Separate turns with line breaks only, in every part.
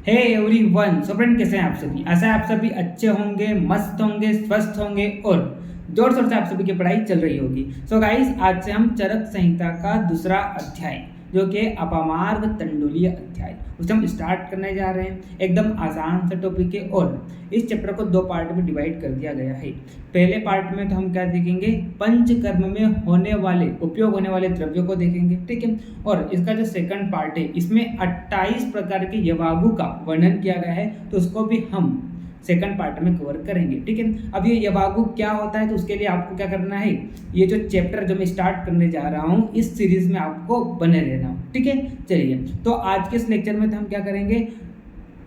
Hey everyone, so friend कैसे हैं आप सभी। आशा है आप सभी अच्छे होंगे, मस्त होंगे, स्वस्थ होंगे और जोर शोर से आप सभी की पढ़ाई चल रही होगी। सो गाइस, आज से हम चरक संहिता का दूसरा अध्याय जो कि अपमार्ग तंडुलीय अध्याय उसे हम स्टार्ट करने जा रहे हैं। एकदम आसान सा टॉपिक है और इस चैप्टर को दो पार्ट में डिवाइड कर दिया गया है। पहले पार्ट में तो हम क्या देखेंगे, पंचकर्म में होने वाले उपयोग होने वाले द्रव्यों को देखेंगे, ठीक है। और इसका जो सेकंड पार्ट है इसमें 28 प्रकार के यवागु का वर्णन किया गया है, तो उसको भी हम सेकंड पार्ट में कवर करेंगे, ठीक है। अब ये यवागु क्या होता है, तो उसके लिए आपको क्या करना है, ये जो चैप्टर जो मैं स्टार्ट करने जा रहा हूँ इस सीरीज में आपको बने रहना, ठीक है। चलिए, तो आज के इस लेक्चर में तो हम क्या करेंगे,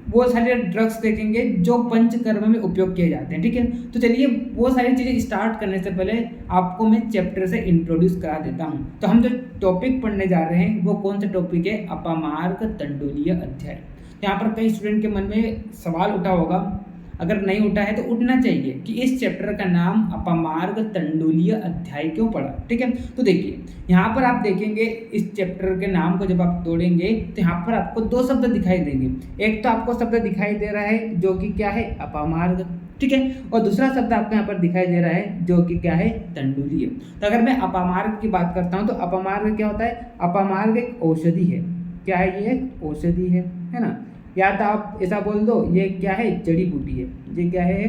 वो सारे ड्रग्स देखेंगे जो पंचकर्म में उपयोग किए जाते हैं, ठीक है। तो चलिए, वो सारी चीज़ें स्टार्ट करने से पहले आपको मैं चैप्टर से इंट्रोड्यूस करा देता हूँ। तो हम जो टॉपिक पढ़ने जा रहे हैं वो कौन सा टॉपिक है, अपमार्ग तंडुलीय अध्याय। यहाँ पर कई स्टूडेंट के मन में सवाल उठा होगा, अगर नहीं उठा है तो उठना चाहिए कि इस चैप्टर का नाम अपमार्ग तंडुलीय अध्याय क्यों पड़ा, ठीक है। तो देखिए, यहाँ पर आप देखेंगे इस चैप्टर के नाम को जब आप तोड़ेंगे तो यहाँ पर आपको दो शब्द दिखाई देंगे। एक तो आपको शब्द दिखाई दे रहा है जो कि क्या है, अपमार्ग, ठीक है। और दूसरा शब्द आपको यहाँ पर दिखाई दे रहा है जो कि क्या है, तंडुलीय। तो अगर मैं अपमार्ग की बात करता हूँ तो अपमार्ग क्या होता है, अपमार्ग एक औषधि है। क्या है, ये एक औषधि है ना। या तो आप ऐसा बोल दो, ये क्या है, जड़ी बूटी है। ये क्या है,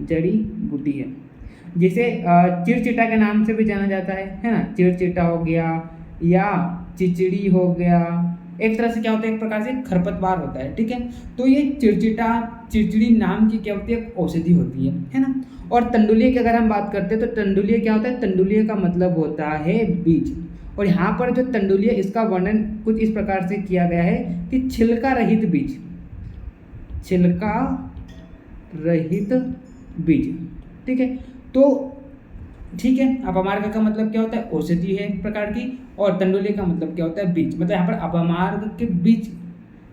जड़ी बूटी है, जिसे चिड़चिटा के नाम से भी जाना जाता है ना। चिड़चिटा हो गया या चिचड़ी हो गया, एक तरह से क्या होता है, एक प्रकार से खरपतवार होता है, ठीक है। तो ये चिड़चिटा, चिचड़ी नाम की क्या होती है, औषधि होती है ना। और तंडुलीय की अगर हम बात करते हैं तो तंडुलीय क्या होता है, तंडुलीय का मतलब होता है बीज। और यहाँ पर जो तंडुलीय, इसका वर्णन कुछ इस प्रकार से किया गया है कि छिलका रहित बीज, छिलका रहित बीज, ठीक है। तो ठीक है, अपमार्ग का मतलब क्या होता है, औषधि है एक प्रकार की, और तंडुलीय का मतलब क्या होता है, बीज। मतलब यहाँ पर अपमार्ग के बीज,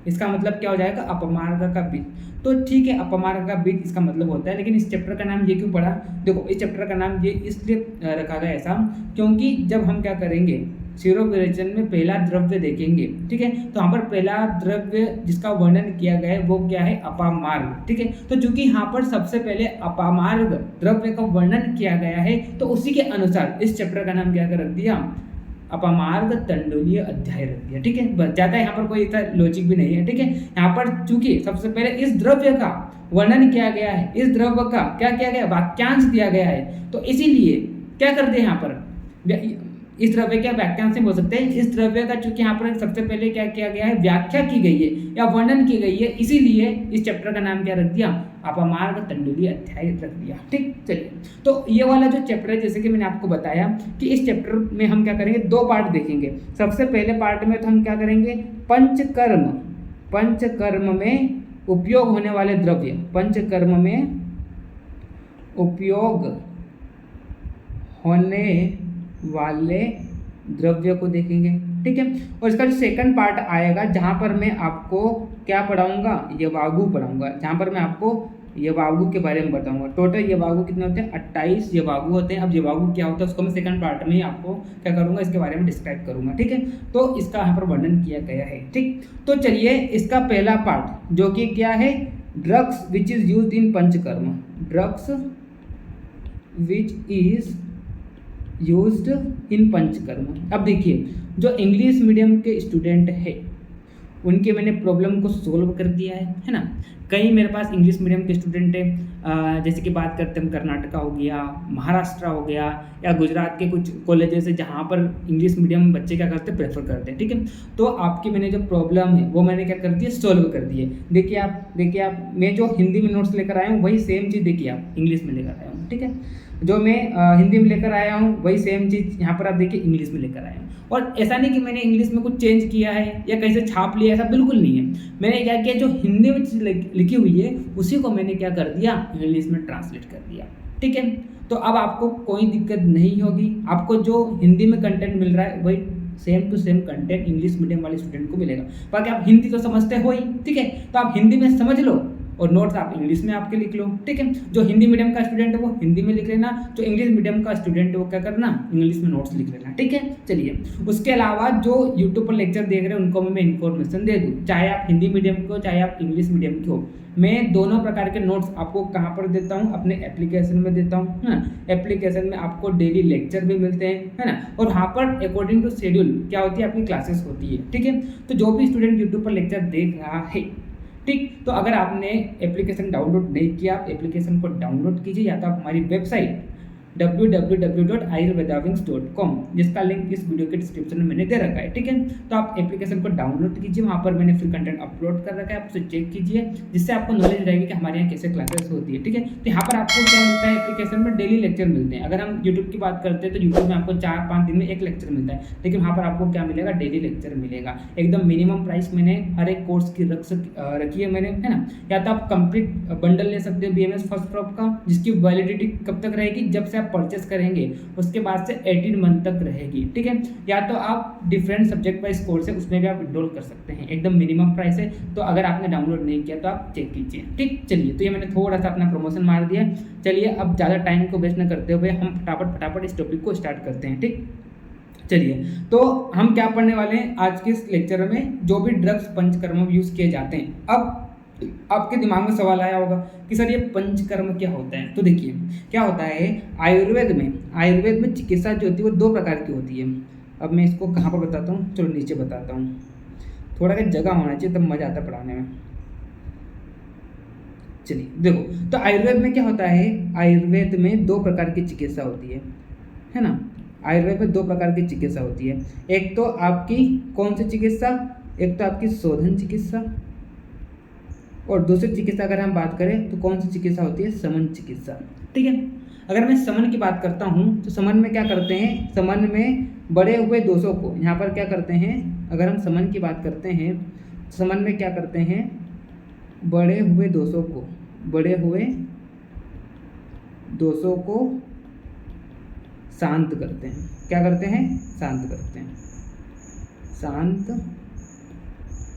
इसका मतलब क्या हो जाएगा, अपमार्ग का बीज। तो ठीक है, अपमार्ग का बीज इसका मतलब होता है, लेकिन इस चैप्टर का नाम ये क्यों पड़ा, देखो इस चैप्टर का नाम ये इसलिए रखा गया ऐसा क्योंकि जब हम क्या करेंगे, शिरोविरेचन में पहला द्रव्य देखेंगे, ठीक है। तो यहाँ पर पहला द्रव्य जिसका वर्णन किया गया है वो क्या है, अपामार्ग, ठीक है। तो चूंकि यहाँ पर सबसे पहले अपामार्ग द्रव्य का वर्णन किया गया है तो उसी के अनुसार इस चैप्टर का नाम क्या कर रख दिया, अपमार्ग तंडुलीय अध्याय रख दिया, ठीक है। बस ज्यादा यहाँ पर कोई इतना लॉजिक भी नहीं है, ठीक है। यहाँ पर चूंकि सबसे पहले इस द्रव्य का वर्णन किया गया है, इस द्रव्य का क्या किया गया, वाक्यांश दिया गया है, तो इसीलिए क्या कर दिया, यहाँ पर इस द्रव्य का वाक्यांश बोल सकते हैं। इस द्रव्य का चूंकि यहाँ पर सबसे पहले क्या किया गया है, व्याख्या की गई है या वर्णन की गई है, इसीलिए इस चैप्टर का नाम क्या रख दिया, अपमार्ग तंडुलीय अध्याय रख दिया, ठीक। चलिए, तो ये वाला जो चैप्टर है, जैसे कि मैंने आपको बताया कि इस चैप्टर में हम क्या करेंगे, दो पार्ट देखेंगे। सबसे पहले पार्ट में तो हम क्या करेंगे, पंचकर्म, पंचकर्म में उपयोग होने वाले द्रव्य, पंचकर्म में उपयोग होने वाले द्रव्य को देखेंगे, ठीक है। और इसका जो सेकंड पार्ट आएगा जहां पर मैं आपको क्या पढ़ाऊंगा, यवागु पढ़ाऊंगा, जहां पर मैं आपको यवागु के बारे में बताऊंगा। टोटल यवागु कितने होते हैं, 28 यवागु होते हैं। अब यवागु क्या होता है उसको मैं सेकंड पार्ट में ही आपको क्या करूंगा, इसके बारे में डिस्क्राइब करूंगा, ठीक है। तो इसका यहाँ पर वर्णन किया गया है, ठीक। तो चलिए, इसका पहला पार्ट जो कि क्या है, drugs which is used in panchakarma, drugs which is used in panchakarma. अब देखिए, जो इंग्लिश मीडियम के स्टूडेंट है उनके मैंने प्रॉब्लम को सोल्व कर दिया है ना। कई मेरे पास इंग्लिश मीडियम के स्टूडेंट हैं, जैसे कि बात करते हैं कर्नाटका हो गया, महाराष्ट्र हो गया, या गुजरात के कुछ कॉलेजेस है जहाँ पर इंग्लिश मीडियम बच्चे क्या करते हैं, प्रेफर करते हैं, ठीक है। तो आपकी मैंने जो प्रॉब्लम है वो मैंने क्या कर दी है, सोल्व कर दी है। देखिए आप मैं जो हिंदी में नोट्स लेकर आया हूँ वही सेम चीज़ देखिए आप इंग्लिश में लेकर आया हूँ, ठीक है। जो मैं हिंदी में लेकर आया हूँ वही सेम चीज़ यहाँ पर आप देखिए इंग्लिश में लेकर आया हूँ। और ऐसा नहीं कि मैंने इंग्लिश में कुछ चेंज किया है या कहीं से छाप लिया, ऐसा बिल्कुल नहीं है। मैंने क्या किया, जो हिंदी में लिखी हुई है उसी को मैंने क्या कर दिया, इंग्लिश में ट्रांसलेट कर दिया, ठीक है। तो अब आपको कोई दिक्कत नहीं होगी, आपको जो हिंदी में कंटेंट मिल रहा है वही same to same content English medium वाले स्टूडेंट को मिलेगा। बाकी आप हिंदी तो समझते हो ही, ठीक है। तो आप हिंदी में समझ लो और नोट्स आप इंग्लिश में आपके लिख लो, ठीक है। जो हिंदी मीडियम का स्टूडेंट है वो हिंदी में लिख लेना, जो इंग्लिश मीडियम का स्टूडेंट है वो क्या करना, इंग्लिश में नोट्स लिख लेना, ठीक है। चलिए, उसके अलावा जो यूट्यूब पर लेक्चर देख रहे हैं उनको मैं इन्फॉर्मेशन दे दूँ, चाहे आप हिंदी मीडियम के हो चाहे आप इंग्लिश मीडियम के हो, मैं दोनों प्रकार के नोट्स आपको कहाँ पर देता हूँ, अपने एप्लीकेशन में देता हूँ, है ना। एप्लीकेशन में आपको डेली लेक्चर भी मिलते हैं, है ना, और वहाँ पर अकॉर्डिंग टू शेड्यूल क्या होती है, आपकी क्लासेस होती है, ठीक है। तो जो भी स्टूडेंट यूट्यूब पर लेक्चर देख रहा है, ठीक, तो अगर आपने एप्लीकेशन डाउनलोड नहीं किया, आप एप्लीकेशन को डाउनलोड कीजिए, या तो आप हमारी वेबसाइट www.ayurvedawings.com जिसका लिंक इस वीडियो के डिस्क्रिप्शन में मैंने दे रखा है, ठीक है। तो आप एप्लीकेशन को डाउनलोड कीजिए, वहाँ पर मैंने फ्री कंटेंट अपलोड कर रखा है, आप उसे चेक कीजिए, जिससे आपको नॉलेज रहेगी कि हमारे यहाँ कैसे क्लासेस होती है, ठीक है। तो यहाँ पर आपको क्या मिलता है, एप्लीकेशन में डेली लेक्चर मिलते हैं। अगर हम यूट्यूब की बात करते हैं तो यूट्यूब में आपको 4-5 दिन में एक लेक्चर मिलता है, लेकिन वहाँ पर आपको क्या मिलेगा, डेली लेक्चर मिलेगा। एकदम मिनिमम प्राइस मैंने हर एक कोर्स की रखी है मैंने, है ना। या तो आप कंप्लीट बंडल ले सकते हो BMS फर्स्ट क्रॉप का, जिसकी वैलिडिटी कब तक रहेगी, जब से आप परचेस करेंगे उसके बाद से 18 मंथ तक रहेगी, ठीक है। या तो आप डिफरेंट सब्जेक्ट वाइज कोर्स है उसमें भी आप विड्रॉल कर सकते हैं, एकदम मिनिमम प्राइस है। तो अगर आपने डाउनलोड नहीं किया तो आप चेक कीजिए, ठीक। चलिए, तो ये मैंने थोड़ा सा अपना प्रमोशन मार दिया। चलिए, अब ज़्यादा टाइम को वेस्ट न करते हुए हम फटाफट इस टॉपिक को स्टार्ट करते हैं, ठीक। चलिए, तो हम क्या पढ़ने वाले हैं आज के इस लेक्चर में, जो भी ड्रग्स पंचकर्म यूज किए जाते हैं। अब आपके दिमाग में सवाल आया होगा कि सर ये पंचकर्म क्या होता है। तो देखिए, क्या होता है, आयुर्वेद में चिकित्सा जो होती है वो 2 प्रकार की होती है। अब मैं इसको कहाँ पर बताता हूँ, चलो नीचे बताता हूँ, थोड़ा सा जगह होना चाहिए तब मज़ा आता है पढ़ाने में। चलिए देखो, तो आयुर्वेद में क्या होता है, आयुर्वेद में 2 प्रकार की चिकित्सा होती है ना। आयुर्वेद में 2 प्रकार की चिकित्सा होती है। एक तो आपकी कौन सी चिकित्सा, एक तो आपकी शोधन चिकित्सा, और दूसरी चिकित्सा अगर हम बात करें तो कौन सी चिकित्सा होती है, समन चिकित्सा, ठीक है। अगर मैं समन की बात करता हूँ तो समन में क्या करते हैं, समन में बढ़े हुए दोषों को यहाँ पर क्या करते हैं, अगर हम समन की बात करते हैं तो समन में क्या करते हैं, बढ़े हुए दोषों को शांत करते हैं। क्या करते हैं, शांत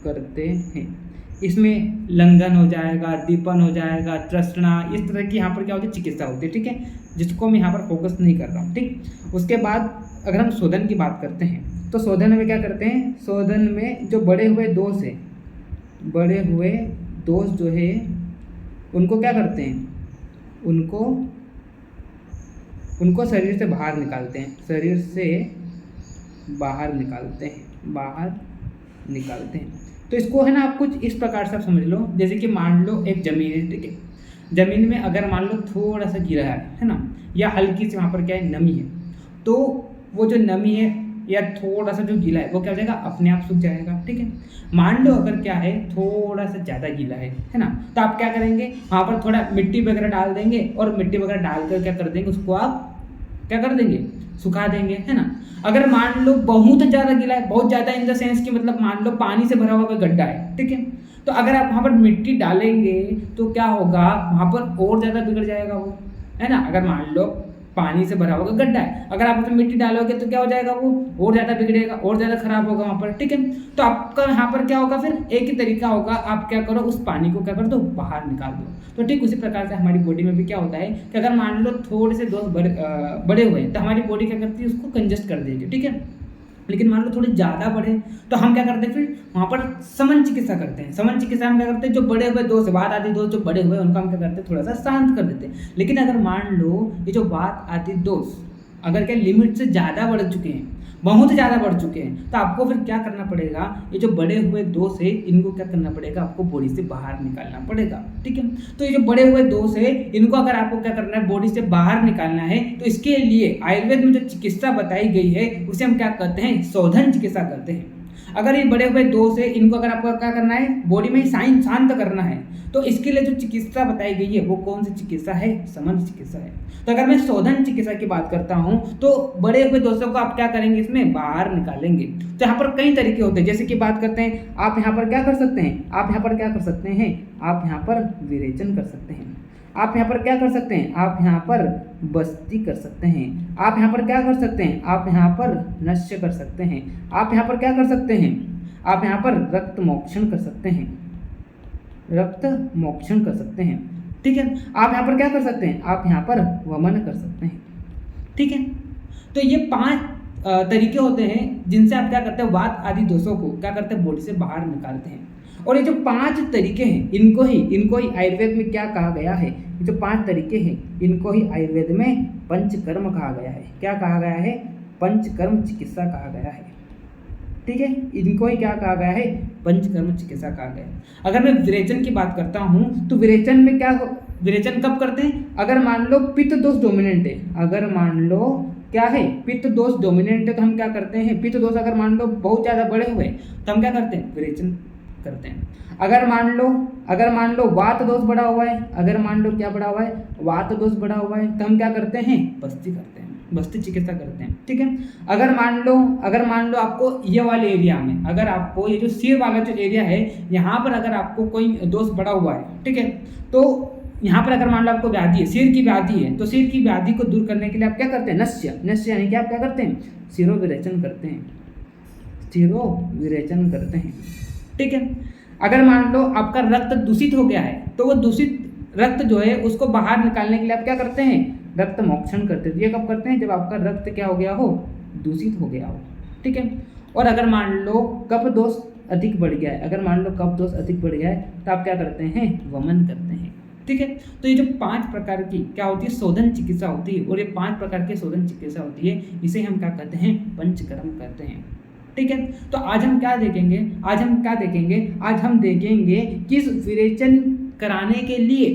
करते हैं। इसमें लंघन हो जाएगा, दीपन हो जाएगा, तृष्णा, इस तरह की यहाँ पर क्या होती है, चिकित्सा होती है, ठीक है, जिसको मैं यहाँ पर फोकस नहीं कर रहा हूँ, ठीक। उसके बाद अगर हम शोधन की बात करते हैं तो शोधन में क्या करते हैं, शोधन में जो बढ़े हुए दोष जो है उनको क्या करते हैं, उनको शरीर से बाहर निकालते हैं। तो इसको है ना, आप कुछ इस प्रकार से आप समझ लो, जैसे कि मान लो एक ज़मीन है, ठीक है। ज़मीन में अगर मान लो थोड़ा सा गिरा है ना, या हल्की सी वहाँ पर क्या है, नमी है, तो वो जो नमी है या थोड़ा सा जो गीला है वो क्या हो जाएगा, अपने आप सूख जाएगा, ठीक है। मान लो अगर क्या है, थोड़ा सा ज़्यादा गीला है ना, तो आप क्या करेंगे, वहाँ पर थोड़ा मिट्टी वगैरह डाल देंगे, और मिट्टी वगैरह डाल कर क्या कर देंगे, उसको आप क्या कर देंगे, सुखा देंगे, है ना। अगर मान लो बहुत ज़्यादा गीला है, बहुत ज़्यादा इन द सेंस कि मतलब मान लो पानी से भरा हुआ कोई गड्ढा है, ठीक है, तो अगर आप वहाँ पर मिट्टी डालेंगे तो क्या होगा, वहाँ पर और ज़्यादा बिगड़ जाएगा वो, है ना। अगर मान लो पानी से भरा हुआ गड्ढा है, अगर आप उसमें मिट्टी डालोगे तो क्या हो जाएगा, वो और ज़्यादा बिगड़ेगा, और ज़्यादा खराब होगा वहाँ पर, ठीक है। तो आपका यहाँ पर क्या होगा, फिर एक ही तरीका होगा, आप क्या करो, उस पानी को क्या कर दो, बाहर निकाल दो। तो ठीक उसी प्रकार से हमारी बॉडी में भी क्या होता है कि अगर मान लो थोड़े से दोष बड़े हुए तो हमारी बॉडी क्या करती है, उसको कंजेस्ट कर देगी, ठीक है। लेकिन मान लो थोड़े ज़्यादा बढ़े तो हम क्या करते हैं, फिर वहाँ पर समन चिकित्सा करते हैं। समन चिकित्सा हम क्या करते हैं, जो बड़े हुए दोष, बात आदि दोष जो बड़े हुए उनको हम क्या करते हैं, थोड़ा सा शांत कर देते हैं। लेकिन अगर मान लो ये जो बात आदि दोष अगर क्या लिमिट से ज़्यादा बढ़ चुके हैं, बहुत ज़्यादा बढ़ चुके हैं, तो आपको फिर क्या करना पड़ेगा, ये जो बड़े हुए दोष है इनको क्या करना पड़ेगा, आपको बॉडी से बाहर निकालना पड़ेगा, ठीक है। तो ये जो बड़े हुए दोष है इनको अगर आपको क्या करना है, बॉडी से बाहर निकालना है, तो इसके लिए आयुर्वेद में जो चिकित्सा बताई गई है उसे हम क्या कहते हैं, शोधन चिकित्सा कहते हैं। अगर ये बड़े हुए दोष है इनको अगर आपको क्या करना है, बॉडी में शांत करना है, तो इसके लिए जो चिकित्सा बताई गई है वो कौन सी चिकित्सा है, समन चिकित्सा है। तो अगर मैं शोधन चिकित्सा की बात करता हूँ तो बड़े हुए दोषों को आप क्या करेंगे, इसमें बाहर निकालेंगे। तो यहाँ पर कई तरीके होते हैं, जैसे कि बात करते हैं, आप यहाँ पर क्या कर सकते हैं, आप यहाँ पर विरेचन कर सकते हैं, आप यहाँ पर क्या कर सकते हैं, आप यहाँ पर बस्ती कर सकते हैं, आप यहाँ पर क्या कर सकते हैं, आप यहाँ पर नश्य कर सकते हैं, आप यहाँ पर क्या कर सकते हैं, आप यहाँ पर रक्त मोक्षण कर सकते हैं, रक्त मोक्षण कर सकते हैं। ठीक है, आप यहाँ पर क्या कर सकते हैं, आप यहाँ पर वमन कर सकते हैं। ठीक है, तो ये 5 तरीके होते हैं जिनसे आप क्या करते हैं, वात आदि दोषों को क्या करते हैं, बॉडी से बाहर निकालते हैं। और ये जो 5 तरीके हैं इनको ही आयुर्वेद में क्या कहा गया है, ये जो 5 तरीके हैं इनको ही आयुर्वेद में पंचकर्म कहा गया है। क्या कहा गया है, पंचकर्म चिकित्सा कहा गया है। ठीक है, इनको ही क्या कहा गया है, पंचकर्म चिकित्सा कहा गया है। अगर मैं विरेचन की बात करता हूँ तो विरेचन में क्या, विरेचन कब करते हैं, अगर मान लो पित्त दोष डोमिनेंट है, अगर मान लो क्या है, पित्त दोष डोमिनेंट है तो हम क्या करते हैं, पित्त दोष अगर मान लो बहुत ज़्यादा बड़े हुए तो हम क्या करते हैं, विरेचन करते हैं। अगर मान लो वात दोष बढ़ा हुआ है, अगर मान लो क्या बढ़ा हुआ है, वात दोष बढ़ा हुआ है तो हम क्या करते हैं, बस्ती करते हैं, बस्ती चिकित्सा करते हैं। ठीक है, अगर मान लो आपको ये वाले एरिया में, अगर आपको ये जो सिर वाला जो एरिया है यहाँ पर अगर आपको कोई दोष बढ़ा हुआ है, ठीक है, तो यहाँ पर अगर मान लो आपको व्याधि है, सिर की व्याधि है, तो सिर की व्याधि को दूर करने के लिए आप क्या करते हैं, नस्य यानी कि आप क्या करते हैं, शिरोविरेचन करते हैं, शिरोविरेचन करते हैं। ठीक है, अगर मान लो आपका रक्त दूषित हो गया है तो वो दूषित रक्त जो है उसको बाहर निकालने के लिए आप क्या करते हैं, रक्त मोक्षण करते हैं। ये कब करते हैं, जब आपका रक्त क्या हो गया हो, दूषित हो गया हो। ठीक है, और अगर मान लो कफ दोष अधिक बढ़ गया है, अगर मान लो कफ दोष अधिक बढ़ गया है तो आप क्या करते हैं, वमन करते हैं। ठीक है, तो ये जो 5 प्रकार की क्या होती है, शोधन चिकित्सा होती है, और ये 5 प्रकार की शोधन चिकित्सा होती है, इसे हम क्या कहते हैं, पंचकर्म कहते हैं। ठीक है, तो आज हम देखेंगे आज हम देखेंगे कि इस विरेचन कराने के लिए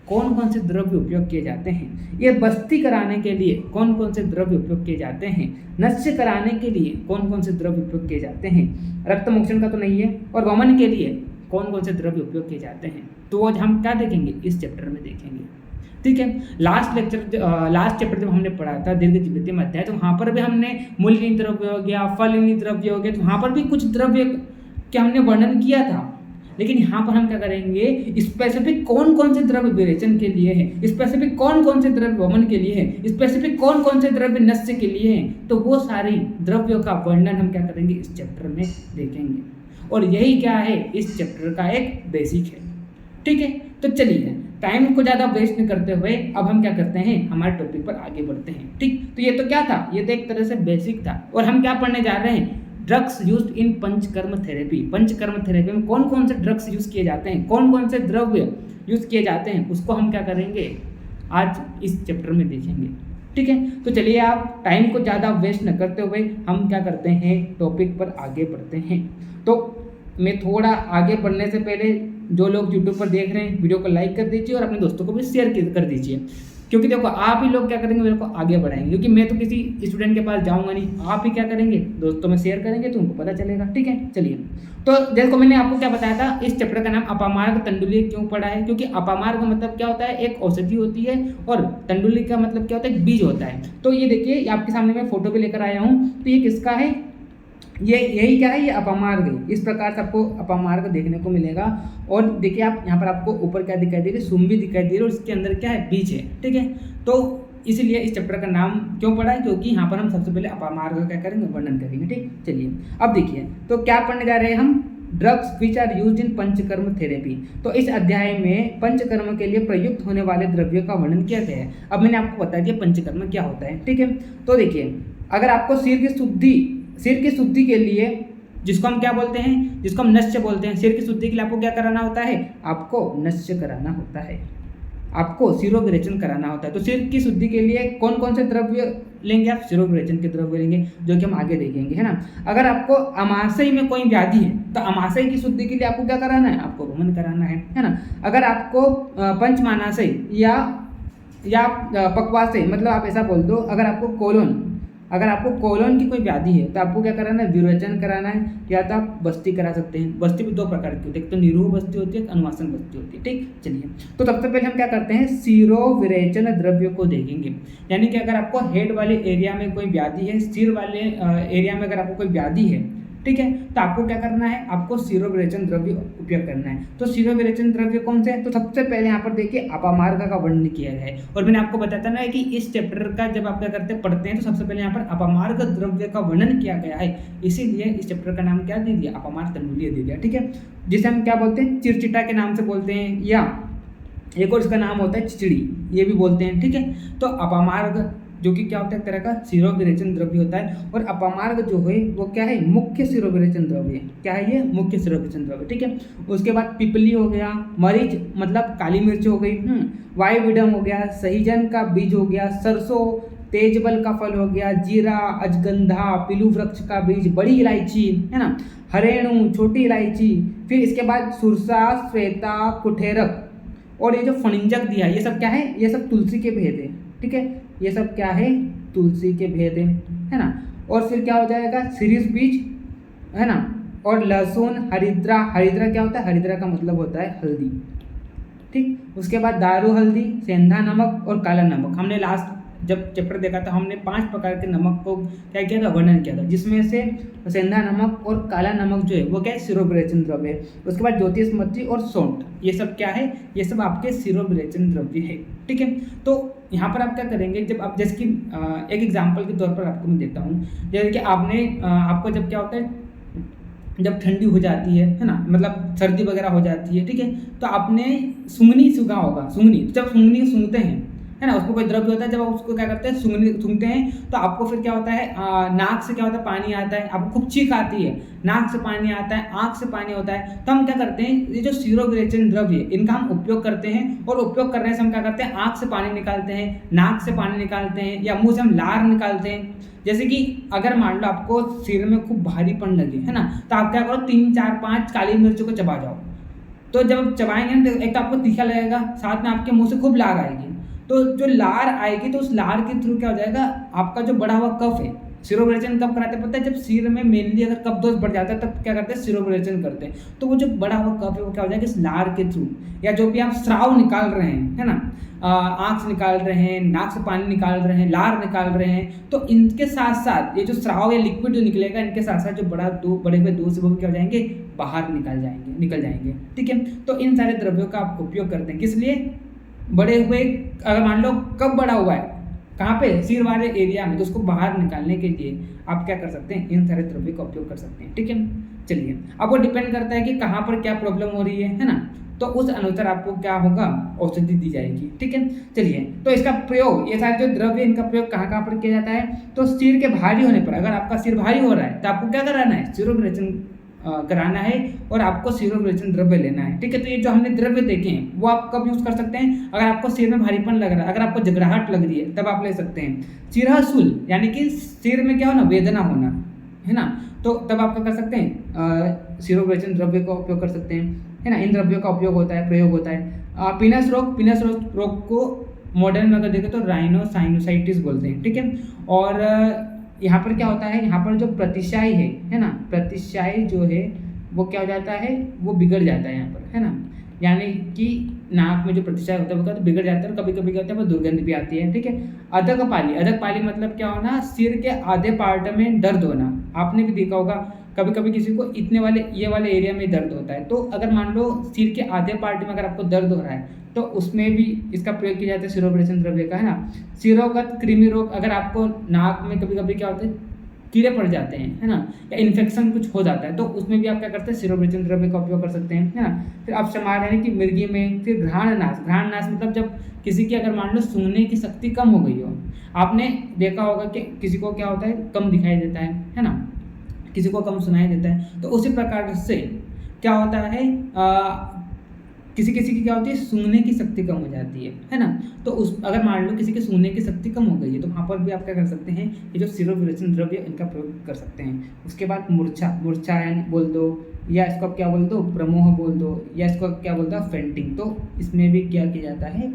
कौन कौन से द्रव्य उपयोग किए जाते हैं, ये बस्ती कराने के लिए कौन कौन से द्रव्य उपयोग किए जाते हैं, नस्य कराने के लिए कौन कौन से द्रव्य उपयोग किए जाते हैं, रक्त मोक्षण का तो नहीं है, और वमन के लिए कौन कौन से द्रव्य उपयोग किए जाते हैं, तो आज हम क्या देखेंगे, इस चैप्टर में देखेंगे। ठीक है, लास्ट चैप्टर जब हमने पढ़ा था दीर्घ जीवितम अध्याय, तो वहाँ पर भी हमने मूलनीय द्रव्य हो गया, फलनीय द्रव्य हो गया, तो वहाँ पर भी कुछ द्रव्य के हमने वर्णन किया था। लेकिन यहाँ पर हम क्या करेंगे, स्पेसिफिक कौन कौन से द्रव्य विरेचन के लिए है, स्पेसिफिक कौन कौन से द्रव्य वमन के लिए है, स्पेसिफिक कौन कौन से द्रव्य नस्य के लिए हैं, तो वो सारी द्रव्यों का वर्णन हम क्या करेंगे, इस चैप्टर में देखेंगे। और यही क्या है, इस चैप्टर का एक बेसिक है। ठीक है, तो चलिए टाइम को ज़्यादा वेस्ट नहीं करते हुए अब हम क्या करते हैं, हमारे टॉपिक पर आगे बढ़ते हैं। ठीक, तो ये तो क्या था, ये तो एक तरह से बेसिक था, और हम क्या पढ़ने जा रहे हैं, drugs used in panchakarma therapy. Panchakarma therapy में कौन कौन से ड्रग्स यूज किए जाते हैं, कौन कौन से द्रव्य यूज किए जाते हैं, उसको हम क्या करेंगे, आज इस चैप्टर में देखेंगे। ठीक है, तो चलिए आप टाइम को ज़्यादा वेस्ट न करते हुए हम क्या करते हैं, टॉपिक पर आगे बढ़ते हैं। तो मैं थोड़ा आगे बढ़ने से पहले जो लोग यूट्यूब पर देख रहे हैं वीडियो को लाइक कर दीजिए और अपने दोस्तों को भी शेयर कर दीजिए, क्योंकि देखो आप ही लोग क्या करेंगे, मेरे को आगे बढ़ाएंगे, क्योंकि मैं तो किसी स्टूडेंट के पास जाऊंगा नहीं, आप ही क्या करेंगे, दोस्तों में शेयर करेंगे तो उनको पता चलेगा। ठीक है, चलिए, तो देखो मैंने आपको क्या बताया था, इस चैप्टर का नाम अपामार्ग तंडुली क्यों पढ़ा है, क्योंकि अपामार्ग का मतलब क्या होता है, एक औषधि होती है, और तंडुली का मतलब क्या होता है, एक बीज होता है। तो ये देखिए आपके सामने मैं फोटो भी लेकर आया हूँ, तो ये किसका है, ये यही क्या है, ये अपामार्ग है। इस प्रकार से आपको अपामार्ग देखने को मिलेगा। और देखिए आप यहाँ पर आपको ऊपर क्या दिखाई दे रही है, सुम्बी दिखाई दे रही है, और इसके अंदर क्या है, बीज है। ठीक है, तो इसीलिए इस चैप्टर का नाम क्यों पढ़ा है, क्योंकि यहाँ पर हम सबसे पहले अपामार्ग का क्या करेंगे, वर्णन करेंगे। ठीक, चलिए अब देखिए तो क्या पढ़ने जा रहे हैं हम, drugs which are used in panchakarma therapy. तो इस अध्याय में पंचकर्म के लिए प्रयुक्त होने वाले द्रव्यों का वर्णन किया गया है। अब मैंने आपको बता दिया पंचकर्म क्या होता है। ठीक है, तो देखिए अगर आपको सिर की शुद्धि के लिए, जिसको हम क्या बोलते हैं, जिसको हम नस्य बोलते हैं, सिर की शुद्धि के लिए आपको क्या कराना होता है, आपको नस्य कराना होता है, आपको शिरोविरेचन कराना होता है। तो सिर की शुद्धि के लिए कौन कौन से द्रव्य लेंगे आप, शिरोविरेचन के द्रव्य लेंगे, जो कि हम आगे देखेंगे, है ना। अगर आपको अमाशय में कोई व्याधि है तो अमाशय की शुद्धि के लिए आपको क्या कराना है, आपको वमन कराना है ना। अगर आपको पंचमानाशय या पक्वाशय, मतलब आप ऐसा बोल दो, अगर आपको कोलोन की कोई व्याधि है तो आपको क्या कराना है, विरोचन कराना है, या तो आप बस्ती करा सकते हैं। बस्ती भी 2 प्रकार की होती है, एक तो निरूह बस्ती होती है, एक अनुवासन बस्ती होती है। ठीक, चलिए तो सबसे पहले हम क्या करते हैं, शिरोविरेचन द्रव्य को देखेंगे। यानी कि अगर आपको हेड वाले एरिया में कोई व्याधि है, सिर वाले एरिया में अगर आपको कोई व्याधि है, ठीक है। तो आपको क्या करना है, आपको शिरो विरेचन द्रव्य उपयोग करना है। तो शिरो विरेचन द्रव्य कौन से है, तो सबसे पहले यहाँ पर देखिए अपमार्ग का वर्णन किया गया है। और मैंने आपको बताया था ना कि इस चैप्टर का जब आप क्या करते हैं पढ़ते हैं तो सबसे पहले यहाँ पर अपमार्ग द्रव्य का वर्णन किया गया है, इसीलिए इस चैप्टर का नाम क्या दे दिया, अपमार्ग तैलूल्य दे दिया, ठीक है। जिसे हम क्या बोलते हैं, चिरचिटा के नाम से बोलते हैं, या एक और इसका नाम होता है चिचड़ी, ये भी बोलते हैं, ठीक है। तो अपमार्ग जो कि क्या होता है, एक तरह का शिरो विरेचन द्रव्य होता है, और अपमार्ग जो है वो क्या है, मुख्य शिरो विरेचन द्रव्य है। क्या है ये, मुख्य शिरो विरेचन द्रव्य, ठीक है। उसके बाद पिपली हो गया, मरीच मतलब काली मिर्च हो गई, वायुविडम हो गया, सहीजन का बीज हो गया, सरसों, तेजबल का फल हो गया, जीरा, अजगंधा, पिलू वृक्ष का बीज, बड़ी इलायची है ना, हरेणु, छोटी इलायची, फिर इसके बाद सुरसा, श्वेता, कुठेरक, और ये जो फणिंजक दिया ये सब क्या है, ये सब तुलसी के भेद है, ठीक है। ये सब क्या है, तुलसी के भेद है ना। और फिर क्या हो जाएगा, शिरीष बीज है ना, और लहसुन, हरिद्रा, हरिद्रा क्या होता है, हरिद्रा का मतलब होता है हल्दी, ठीक। उसके बाद दारू हल्दी, सेंधा नमक और काला नमक। हमने लास्ट जब चैप्टर देखा था हमने 5 प्रकार के नमक को क्या किया था, वर्णन किया था, जिसमें से सेंधा नमक और काला नमक जो है वो क्या है, शिरो विरेचन द्रव्य है। उसके बाद ज्योतिषमती और सौंठ, ये सब क्या है, ये सब आपके शिरो विरेचन द्रव्य है, ठीक है। तो यहाँ पर आप क्या करेंगे, जब आप जैसे कि एक एग्जाम्पल के तौर पर आपको मैं देता हूँ, जैसे कि आपने आपको जब क्या होता है, जब ठंडी हो जाती है ना, मतलब सर्दी वगैरह हो जाती है, ठीक है, तो आपने सुंगनी सूंघा होगा, सुंगनी, जब सुंगनी सूंघते हैं है ना, उसको कोई द्रव्य होता है, जब आप उसको क्या करते हैं, सूंघते हैं, तो आपको फिर क्या होता है, नाक से क्या होता है, पानी आता है, आपको खूब चीख आती है, नाक से पानी आता है, आँख से पानी होता है। तो हम क्या करते हैं, ये जो शिरो विरेचन द्रव्य है इनका हम उपयोग करते हैं, और उपयोग करने से हम क्या करते हैं, आँख से पानी निकालते हैं, नाक से पानी निकालते हैं, या मुँह से हम लार निकालते हैं। जैसे कि अगर मान लो आपको सिर में खूब भारीपन लगे है ना, तो आप क्या करो, 3, 4, 5 काली मिर्चों को चबा जाओ। तो जब आप चबाएंगे ना, तो एक तो आपको तीखा लगेगा, साथ में आपके मुंह से खूब लार आएगी। तो जो लार आएगी तो उस लार के थ्रू क्या हो जाएगा, आपका जो बढ़ा हुआ कफ है, शिरो विरेचन कब कराते हैं पता है, जब सिर में मेनली अगर कफ दोष बढ़ जाता है तब क्या करते हैं, शिरो विरेचन करते हैं। तो वो जो बढ़ा हुआ कफ है वो क्या हो जाएगा, इस लार के थ्रू, या जो भी आप स्राव निकाल रहे हैं है ना, आँख से निकाल रहे हैं, नाक से पानी निकाल रहे हैं, लार निकाल रहे हैं, तो इनके साथ साथ ये जो स्राव या लिक्विड जो निकलेगा, इनके साथ साथ जो बड़े हुए दोष वो क्या हो जाएंगे, बाहर निकल जाएंगे, ठीक है। तो इन सारे द्रव्यों का आप उपयोग करते हैं, किस लिए, बड़े हुए, अगर मान लो कब बड़ा हुआ है, कहाँ पे, सिर वाले एरिया में, तो उसको बाहर निकालने के लिए आप क्या कर सकते हैं, इन सारे द्रव्य का उपयोग कर सकते हैं, ठीक है। चलिए, अब वो डिपेंड करता है कि कहाँ पर क्या प्रॉब्लम हो रही है ना, तो उस अनुसार आपको क्या होगा, औषधि दी जाएगी, ठीक है। चलिए, तो इसका प्रयोग, ये सारे जो द्रव्य इनका प्रयोग कहाँ पर किया जाता है, तो सिर के भारी होने पर, अगर आपका सिर भारी हो रहा है तो आपको क्या कराना है, शिरो विरेचन कराना है, और आपको शिरो विरेचन द्रव्य लेना है, ठीक है। तो ये जो हमने द्रव्य देखे हैं वो आप कब यूज कर सकते हैं, अगर आपको सिर में भारीपन लग रहा है, अगर आपको जगराहट लग रही है, तब आप ले सकते हैं। सिरहसूल यानी कि सिर में क्या होना, वेदना होना है ना, तो तब आप क्या कर सकते हैं, शिरो विरेचन द्रव्य का उपयोग कर सकते हैं, है ना। इन द्रव्यों का उपयोग होता है, प्रयोग होता है। पीनस रोग को मॉडर्न में अगर देखें तो राइनोसाइनोसाइटिस बोलते हैं, ठीक है। और यहाँ पर क्या होता है, यहाँ पर जो प्रतिशाई है ना, प्रतिशाई जो है वो क्या हो जाता है, वो बिगड़ जाता है यहाँ पर, है ना, यानी कि नाक में जो प्रतिशाई होता है वो क्या तो बिगड़ जाता है, और कभी कभी क्या होता है वो दुर्गंध भी आती है, ठीक है। अधक पाली मतलब क्या होना, सिर के आधे पार्ट में दर्द होना। आपने भी देखा होगा कभी कभी किसी को ये वाले एरिया में दर्द होता है, तो अगर मान लो सिर के आधे पार्ट में अगर आपको दर्द हो रहा है तो उसमें भी इसका प्रयोग किया जाता है शिरो विरेचन द्रव्य का, है ना। सिरोगत कृमि रोग, अगर आपको नाक में कभी कभी क्या होता है, कीड़े पड़ जाते हैं, है ना, या इन्फेक्शन कुछ हो जाता है, तो उसमें भी आप क्या करते हैं, शिरो विरेचन द्रव्य का उपयोग कर सकते हैं, है ना। फिर आप समार यानी कि मिर्गी में, फिर घ्राणनाश मतलब जब किसी की अगर मान लो सूंघने की शक्ति कम हो गई हो, आपने देखा होगा कि किसी को क्या होता है, कम दिखाई देता है ना, किसी को कम सुनाई देता है, तो उसी प्रकार से क्या होता है, किसी की क्या होती है, सूंघने की शक्ति कम हो जाती है ना। तो उस अगर मान लो किसी की सूंघने की शक्ति कम हो गई है तो वहाँ पर भी आप क्या कर सकते हैं, ये जो शिरो विरेचन द्रव्य इनका प्रयोग कर सकते हैं। उसके बाद मूर्छायन बोल दो, या इसको आप क्या बोल दो, प्रमोह बोल दो, या इसको क्या बोलते हैं, फेंटिंग। तो इसमें भी क्या किया जाता है,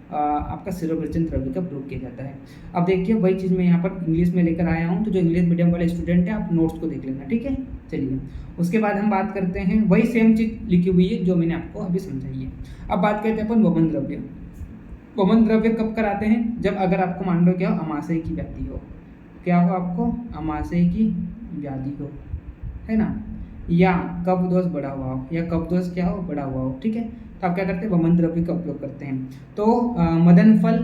आपका शिरो विरेचन द्रव्य का प्रयोग किया जाता है। अब देखिए वही चीज़ मैं यहाँ पर इंग्लिश में लेकर आया हूँ, तो जो इंग्लिश मीडियम वाले स्टूडेंट हैं आप नोट्स को देख लेना, ठीक है। चलिए, उसके बाद हम बात करते हैं, वही सेम चीज़ लिखी हुई है जो मैंने आपको अभी समझाई है। अब बात करते हैं अपन वमन द्रव्य। वमन द्रव्य कब कराते हैं, जब अगर आपको मान लो क्या हो, अमाशय की व्याधि हो, क्या हो आपको, अमाशय की व्याधि हो, है ना, या कप दोष बढ़ा हुआ हो, या कप दोष क्या हो, बढ़ा हुआ हो, ठीक है, तो आप क्या करते हैं, वमन द्रव्य का उपयोग करते हैं। तो मदन फल,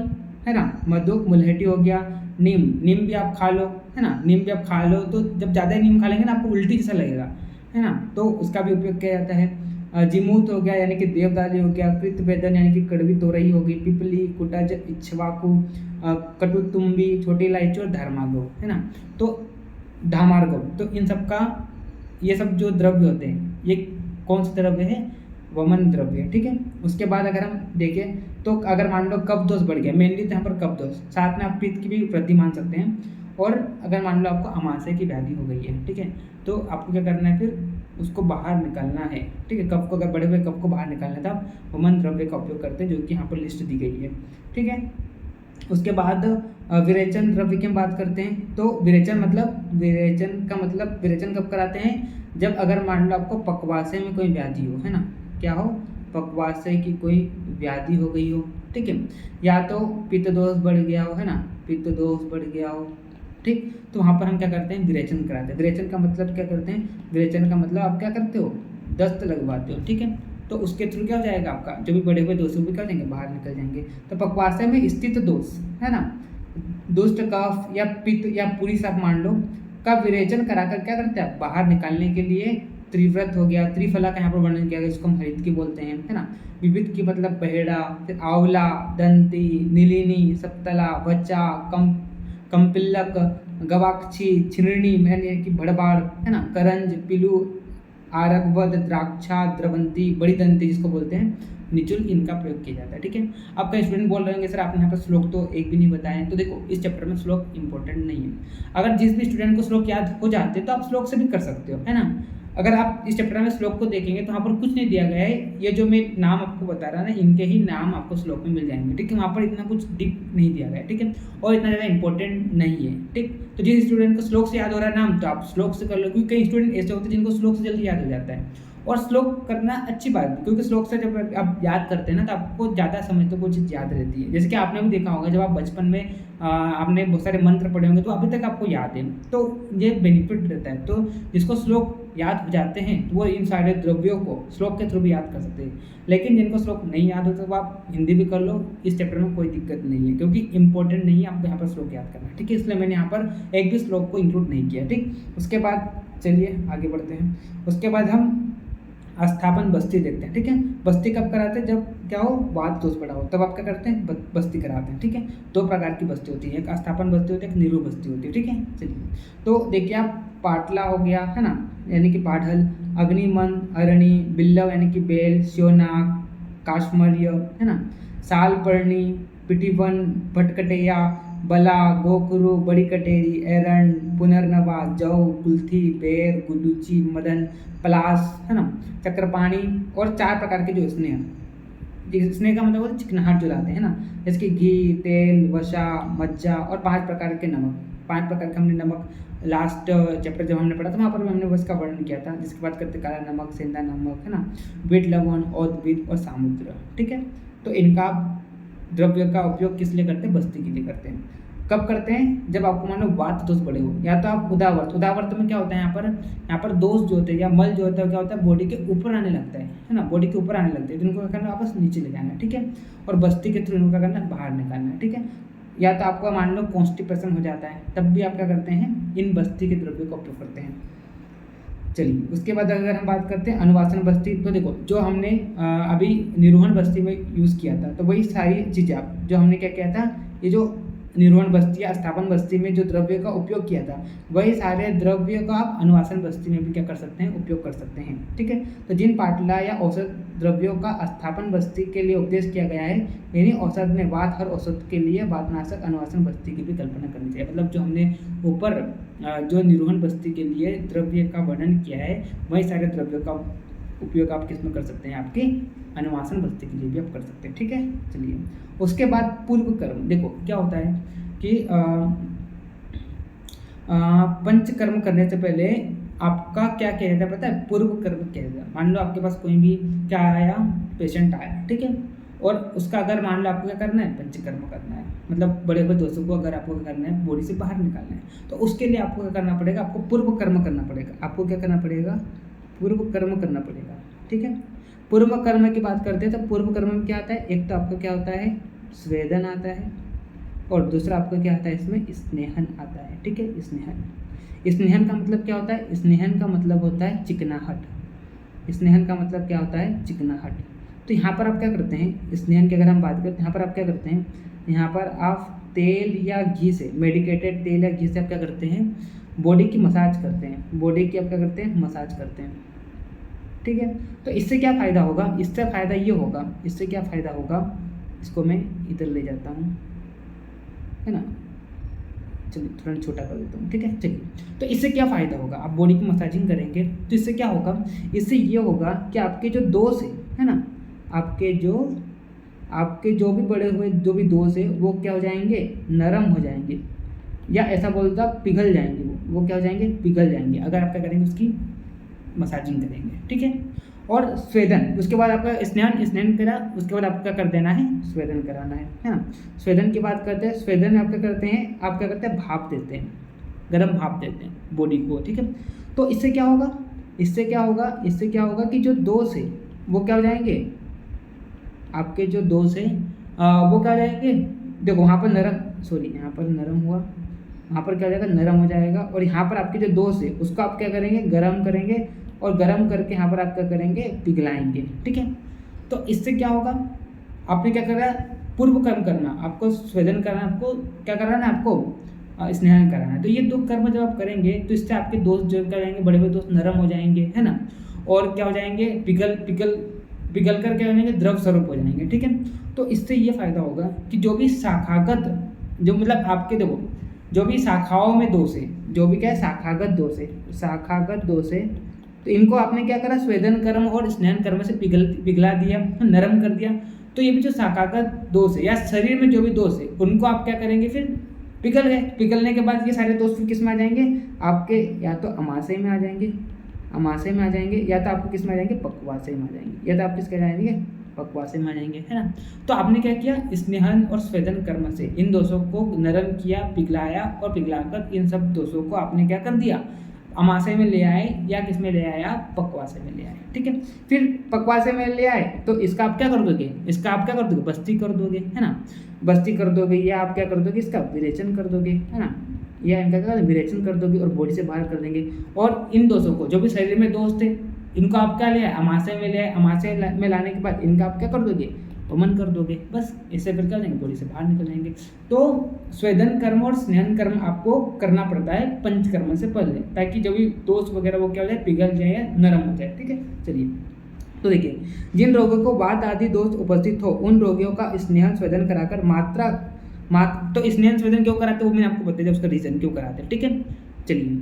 है ना, मधुक, मुलहटी हो गया, नीम, नीम भी आप खा लो, है ना, नीम भी आप खा लो, तो जब ज़्यादा नीम खा लेंगे ना आपको उल्टी जैसा लगेगा, है ना, तो उसका भी उपयोग किया जाता है। जिमूत हो गया यानी कि देवदाली हो गया, कृतवेदन यानी कि कड़वी तोरई हो गई, पिपली, कुटज, इच्छवाकु, कटुतुम्बी, छोटी इलायची और धर्मागो, है ना, तो धामार्गो, तो इन सब का, ये सब जो द्रव्य होते हैं ये कौन से द्रव्य है, वमन द्रव्य है, ठीक है। उसके बाद अगर हम देखें तो अगर मान लो कफ दोष बढ़ गया, मेनली तो यहाँ पर कफ दोष, साथ में आप पित्त की भी वृद्धि मान सकते हैं, और अगर मान लो आपको अमाशय की व्याधि हो गई है, ठीक है, तो आपको क्या करना है, फिर उसको बाहर निकालना है, ठीक है, कफ को, अगर बढ़े हुए कफ को बाहर निकालना है तो आप वमन द्रव्य का उपयोग करते हैं, जो कि यहाँ पर लिस्ट दी गई है, ठीक है। उसके बाद विरेचन द्रव्य की हम बात करते हैं, तो विरेचन का मतलब विरेचन कब कराते हैं, जब अगर मान लो आपको पक्वाशय में कोई व्याधि हो, है ना, क्या हो, पक्वाशय की कोई व्याधि हो गई हो, ठीक है, या तो पित्त दोष बढ़ गया हो, है ना, पित्त दोष बढ़ गया हो, ठीक, तो वहाँ पर हम क्या करते हैं, विरेचन कराते हैं। विरेचन का मतलब क्या करते हैं, विरेचन का मतलब आप क्या करते हो, दस्त लगवाते हो, ठीक है, तो उसके थ्रू क्या हो जाएगा, आपका जो भी बड़े हुए दोष भी क्या हो जाएंगे, बाहर निकल जाएंगे। तो पक्वाशय में स्थित दोष, है ना, दुष्ट कफ या पित्त या पुलिस आप मान लो, का विरेचन कराकर क्या करते हैं, बाहर निकालने के लिए त्रिव्रत हो गया, त्रिफला का यहाँ पर वर्णन किया गया, जिसको हम हरित की बोलते हैं, है ना, विविध की मतलब बहेड़ा, फिर आंवला, दंती, नीलिनी, सप्तला, बच्चा, कंपिल्लक, गवाक्षी, छिरणी यानी कि भड़बाड़, है ना, करंज, पिलू, आरगवद, द्राक्षा, द्रवंती, बड़ी दंती जिसको बोलते हैं, निचुल, इनका प्रयोग किया जाता है, ठीक है। अब कई स्टूडेंट बोल रहे होंगे सर आपने यहाँ पर श्लोक तो एक भी नहीं बताए, तो देखो इस चैप्टर में श्लोक इंपॉर्टेंट नहीं है। अगर जिस भी स्टूडेंट को श्लोक याद हो जाते तो आप श्लोक से भी कर सकते हो, है ना। अगर आप इस चैप्टर में श्लोक को देखेंगे तो वहाँ पर कुछ नहीं दिया गया है, ये जो मैं नाम आपको बता रहा ना, इनके ही नाम आपको श्लोक में मिल जाएंगे, ठीक है, वहाँ पर इतना कुछ डीप नहीं दिया गया है, ठीक है, और इतना ज़्यादा इंपॉर्टेंट नहीं है, ठीक। तो जिस स्टूडेंट को श्लोक से याद हो रहा है नाम, तो आप श्लोक से कर लो, क्योंकि कई स्टूडेंट ऐसे होते हैं जिनको श्लोक से जल्दी याद हो जाता है, और श्लोक करना अच्छी बात है, क्योंकि श्लोक से जब आप याद करते हैं ना तो आपको ज़्यादा समय तो कुछ चीज़ याद रहती है। जैसे कि आपने भी देखा होगा, जब आप बचपन में आपने बहुत सारे मंत्र पढ़े होंगे तो अभी तक आपको याद है, तो ये बेनिफिट रहता है। तो जिसको श्लोक याद हो जाते हैं तो वो इन सारे द्रव्यों को श्लोक के थ्रू भी याद कर सकते हैं, लेकिन जिनको श्लोक नहीं याद होता तो आप हिंदी भी कर लो, इस चैप्टर में कोई दिक्कत नहीं है, क्योंकि इंपॉर्टेंट नहीं है आपको यहाँ पर श्लोक याद करना, ठीक है, इसलिए मैंने यहाँ पर एक भी श्लोक को इंक्लूड नहीं किया, ठीक। उसके बाद चलिए आगे बढ़ते हैं। उसके बाद हम स्थापन बस्ती देखते हैं, ठीक है। बस्ती कब कराते हैं, जब क्या हो, वात दोष बढ़ा हो, तब आप क्या करते हैं, बस्ती कराते हैं, ठीक है। दो प्रकार की बस्ती होती है, एक स्थापन बस्ती होती है, एक निरू बस्ती होती है, ठीक है। चलिए तो देखिए आप, पाटला हो गया, है ना, यानी कि पाढ़ल, अग्निमन, अरणी, बिल्लव यानी कि बेल, श्योनाक, काश्मर्य, है ना, सालपर्णी, पिटिवन, भटकटैया, बला, गोकुरु, बड़ी कटेरी, एरण, पुनर्नवा, जौ, कुल्थी, बेर, गुडुची, मदन, पलास, है ना, चक्रपाणी, और 4 प्रकार के जो स्नेह, स्नेह का मतलब चिकनाहट जो लाते हैं ना, जैसे कि घी, तेल, वसा, मज्जा, और 5 प्रकार के नमक। 5 प्रकार के हमने नमक लास्ट चैप्टर जब हमने पढ़ा था वहाँ पर भी हमने उसका वर्णन किया था, जिसके बाद करते काला नमक, सेंधा नमक, है ना, बीट लवण, औद्भिद और सामुद्र, ठीक है। तो इनका द्रव्य का उपयोग किस लिए करते हैं, बस्ती के लिए करते हैं। कब करते हैं, जब आपको मान लो वात दोष बढ़े हो, या तो आप उदावर्त में क्या होता है, यहाँ पर दोष जो होते हैं या मल जो होता है क्या होता है, बॉडी के ऊपर आने लगता है ना, बॉडी के ऊपर आने लगते हैं, तो इनको क्या करना है, वापस नीचे ले जाना है, ठीक है, और बस्ती के थ्रू इनको क्या करना है, बाहर निकालना है, ठीक है। या तो आपका मान लो कॉन्स्टिपेशन हो जाता है, तब भी आप क्या करते हैं, इन बस्ती के द्रव्यों का उपयोग करते हैं। चलिए उसके बाद अगर हम बात करते हैं अनुवासन बस्ती, तो देखो जो हमने अभी निरोहण बस्ती में यूज़ किया था, तो वही सारी चीज़ें आप जो हमने क्या किया था, ये जो निरोहण बस्ती या स्थापन बस्ती में जो द्रव्य का उपयोग किया था, वही सारे द्रव्य का आप अनुवासन बस्ती में भी क्या कर सकते हैं, उपयोग कर सकते हैं, ठीक है। तो जिन पाटला या औषध द्रव्यों का स्थापन बस्ती के लिए उपदेश किया गया है, यानी औषध में वात, हर औषध के लिए वातनाशक अनुवासन बस्ती की भी कल्पना करनी चाहिए। मतलब जो हमने ऊपर जो निरोहण बस्ती के लिए द्रव्य का वर्णन किया है, वही सारे द्रव्यों का उपयोग आप किस में कर सकते हैं, आपके अनुवासन बस्ती के लिए भी आप कर सकते हैं, ठीक है। चलिए उसके बाद पूर्व कर्म, देखो क्या होता है कि पंचकर्म करने से पहले आपका क्या किया जाता है पता है, पूर्व कर्म किया जाता है। मान लो आपके पास कोई भी क्या आया, पेशेंट आया, ठीक है, और उसका अगर मान लो आपको क्या करना है, पंचकर्म करना है, मतलब बड़े हुए दोषों को अगर आपको क्या करना है, बॉडी से बाहर निकालना है, तो उसके लिए आपको क्या करना पड़ेगा, आपको पूर्व कर्म करना पड़ेगा। आपको क्या करना पड़ेगा, पूर्व कर्म करना पड़ेगा। ठीक है, पूर्व कर्म की बात करते हैं तो पूर्व कर्म में क्या आता है, एक तो आपको क्या होता है, स्वेदन आता है, और दूसरा आपको क्या आता है, इसमें स्नेहन आता है। ठीक है, स्नेहन। स्नेहन का मतलब क्या होता है, स्नेहन का मतलब होता है चिकनाहट। स्नेहन का मतलब क्या होता है, चिकनाहट। तो यहाँ पर आप क्या करते हैं, स्नेहन की अगर हम बात करें, यहाँ पर आप क्या करते हैं, यहाँ पर आप तेल या घी से, मेडिकेटेड तेल या घी से आप क्या करते हैं, बॉडी की मसाज करते हैं, बॉडी की आप क्या करते हैं, मसाज करते हैं। ठीक है, तो इससे क्या फ़ायदा होगा, इससे फ़ायदा ये होगा, इससे क्या फ़ायदा होगा, इसको मैं इधर ले जाता हूँ, है ना, चलिए थोड़ा छोटा कर देता हूँ। ठीक है, चलिए, तो इससे क्या फ़ायदा होगा, आप बॉडी की मसाजिंग करेंगे तो इससे क्या होगा, इससे ये होगा कि आपके जो दोष है ना, आपके जो भी बड़े हुए जो भी दोष है वो क्या हो जाएंगे, नरम हो जाएंगे, या ऐसा बोलता पिघल जाएंगे, वो क्या हो जाएंगे, पिघल जाएंगे, अगर आप क्या करेंगे, उसकी मसाजिंग करेंगे। ठीक है, और स्वेदन, उसके बाद आपका स्नान करा, उसके बाद आपका कर देना है, स्वेदन कराना है ना। स्वेदन की बात करते हैं, स्वेदन में आप क्या करते हैं, आप क्या करते हैं, भाप देते हैं, गर्म भाप देते हैं बॉडी को। ठीक है, तो इससे क्या होगा, इससे क्या होगा कि जो दोष है वो क्या हो जाएंगे, आपके जो दोष है वो क्या हो जाएंगे, देखो वहाँ पर यहाँ पर नरम हुआ, वहाँ पर क्या हो जाएगा, नरम हो जाएगा, और यहाँ पर आपके जो दोष है उसको आप क्या करेंगे, गर्म करेंगे, और गर्म करके यहाँ पर आप क्या करेंगे, पिघलाएंगे। ठीक है, तो इससे क्या होगा, आपने क्या करा, पूर्व कर्म करना, आपको स्वेदन करना, आपको क्या कराना है, आपको स्नान कराना है। तो ये दो कर्म जब आप करेंगे तो इससे आपके दोस्त जो क्या जाएंगे, बड़े बड़े दोस्त नरम हो जाएंगे, है ना, और क्या हो जाएंगे, पिघल कर क्या हो जाएंगे, द्रव स्वरूप हो जाएंगे। ठीक है, तो इससे ये फायदा होगा कि जो भी शाखागत, जो मतलब आपके देखो जो भी शाखाओं में दोष है, जो भी क्या है, शाखागत दोष है, तो इनको आपने क्या करा, स्वेदन कर्म और स्नान कर्म से पिघला दिया, नरम कर दिया। तो ये भी जो शाखागत दोष है या शरीर में जो भी दोष है उनको आप क्या करेंगे, फिर पिघल गए, पिघलने के बाद ये सारे दोष फिर किस में आ जाएंगे, आपके या तो अमाशय में आ जाएंगे, या तो आपको किस में आ जाएंगे, पक्वाशय में आ जाएंगे, या तो आप किसके जाएंगे, पक्वाशय में आ जाएंगे, है ना। तो आपने क्या किया, स्नेहन और स्वेदन कर्म से इन दोषों को नरम किया, पिघलाया, और पिघलाकर इन सब दोषों को आपने क्या कर दिया, अमाशय में ले आए, या किस में ले आए, आप पक्वाशय में ले आए। ठीक है, फिर पक्वाशय में ले आए तो इसका आप क्या कर दोगे, बस्ती कर दोगे, है ना, बस्ती कर दोगे, या आप क्या कर दोगे, इसका विरेचन कर दोगे, है ना, या इनका क्या विरेचन कर दोगे और बॉडी से बाहर कर देंगे। और इन दोषों को, जो भी शरीर में दोष थे, इनको आप क्या ले आए, अमाशय में ले आए, अमाशय में लाने के बाद इनका आप क्या कर दोगे, वमन कर दोगे, बस। इससे फिर क्या हो जाएंगे, बॉडी से बाहर निकल जाएंगे। तो स्वेदन कर्म और स्नेहन कर्म आपको करना पड़ता है पंचकर्म से पहले, ताकि जो भी दोष वगैरह वो क्या हो जाए, पिघल जाए या नरम हो जाए। ठीक है, चलिए, तो देखिए, जिन रोगियों को वात आदि दोष उपस्थित हो उन रोगियों का स्नेहन स्वेदन कराकर तो स्नेहन स्वेदन क्यों कराते हैं वो मैंने आपको बताया, उसका रीजन क्यों कराते हैं। ठीक है, चलिए,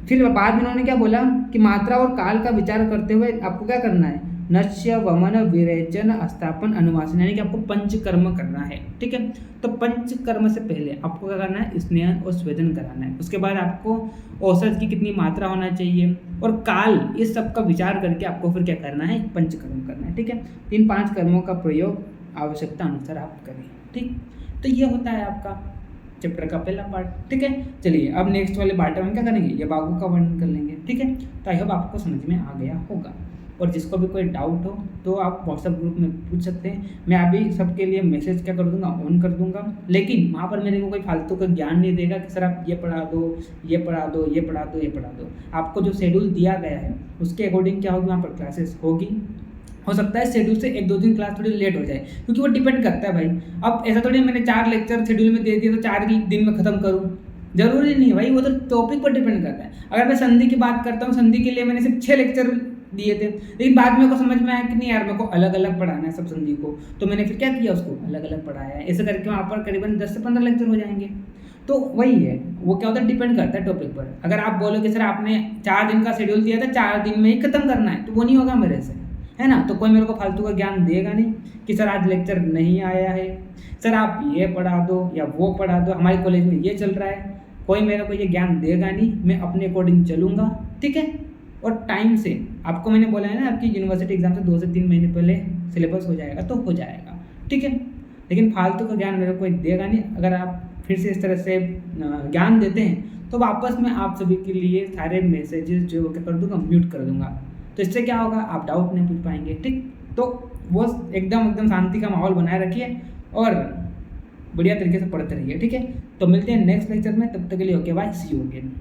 फिर बाद में उन्होंने क्या बोला कि मात्रा और काल का विचार करते हुए आपको क्या करना है, नश्य, वमन, विरेचन, स्थापन, अनुवासन, यानी कि आपको पंचकर्म करना है। ठीक है, तो पंचकर्म से पहले आपको क्या करना है, स्नेहन और स्वेदन कराना है। उसके बाद आपको औषध की कितनी मात्रा होना चाहिए और काल, इस सब का विचार करके आपको फिर क्या करना है, पंचकर्म करना है। ठीक है, 3-5 कर्मों का प्रयोग आवश्यकता अनुसार आप करें। ठीक, तो ये होता है आपका चैप्टर का पहला पार्ट। ठीक है, चलिए अब नेक्स्ट वाले पार्ट में हम क्या करेंगे, ये बागों का वर्णन कर लेंगे। ठीक है, तो आई होप आपको समझ में आ गया होगा, और जिसको भी कोई डाउट हो तो आप व्हाट्सएप ग्रुप में पूछ सकते हैं। मैं अभी सबके लिए मैसेज क्या कर दूंगा, ऑन कर दूंगा, लेकिन वहाँ पर मेरे को कोई फालतू का ज्ञान नहीं देगा कि सर आप ये पढ़ा दो, ये पढ़ा दो, ये पढ़ा दो, ये पढ़ा दो। आपको जो शेड्यूल दिया गया है उसके अकॉर्डिंग क्या होगी, वहाँ पर क्लासेस होगी। हो सकता है शेड्यूल से 1-2 दिन क्लास थोड़ी लेट हो जाए, क्योंकि वो डिपेंड करता है भाई। अब ऐसा थोड़ी मैंने 4 लेक्चर शेड्यूल में दे दिए तो 4 दिन में ख़त्म करूँ, जरूरी नहीं है भाई, वो तो टॉपिक पर डिपेंड करता है। अगर मैं संधि की बात करता हूँ, संधि के लिए मैंने सिर्फ 6 लेक्चर दिए थे, लेकिन बाद में को समझ में आया कि नहीं यार, मेरे को अलग अलग पढ़ाना है सब संधि को, तो मैंने फिर क्या किया, उसको अलग अलग पढ़ाया है। ऐसे करके वहाँ पर करीबन 10 से 15 लेक्चर हो जाएंगे। तो वही है, वो क्या होता है, डिपेंड करता है टॉपिक पर। अगर आप बोलो कि सर आपने 4 दिन का शेड्यूल दिया था, 4 दिन में ही खत्म करना है, तो वो नहीं होगा मेरे से, है ना। तो कोई मेरे को फालतू का ज्ञान देगा नहीं कि सर आज लेक्चर नहीं आया है, सर आप ये पढ़ा दो या वो पढ़ा दो, हमारे कॉलेज में ये चल रहा है। कोई मेरे को ये ज्ञान देगा नहीं, मैं अपने अकॉर्डिंग चलूँगा। ठीक है, और टाइम से, आपको मैंने बोला है ना, आपकी यूनिवर्सिटी एग्जाम से 2 से 3 महीने पहले सिलेबस हो जाएगा, तो हो जाएगा। ठीक है। लेकिन फालतू का ज्ञान मेरे को कोई देगा नहीं। अगर आप फिर से इस तरह से ज्ञान देते हैं तो वापस मैं आप सभी के लिए सारे मैसेजेस जो क्या कर दूंगा, म्यूट कर दूंगा। तो इससे क्या होगा, आप डाउट नहीं पूछ पाएंगे। ठीक, तो वो एकदम एकदम शांति का माहौल बनाए रखिए और बढ़िया तरीके से पढ़ते रहिए। ठीक है, तो मिलते हैं नेक्स्ट लेक्चर में, तब तक के लिए okay bye, see you again.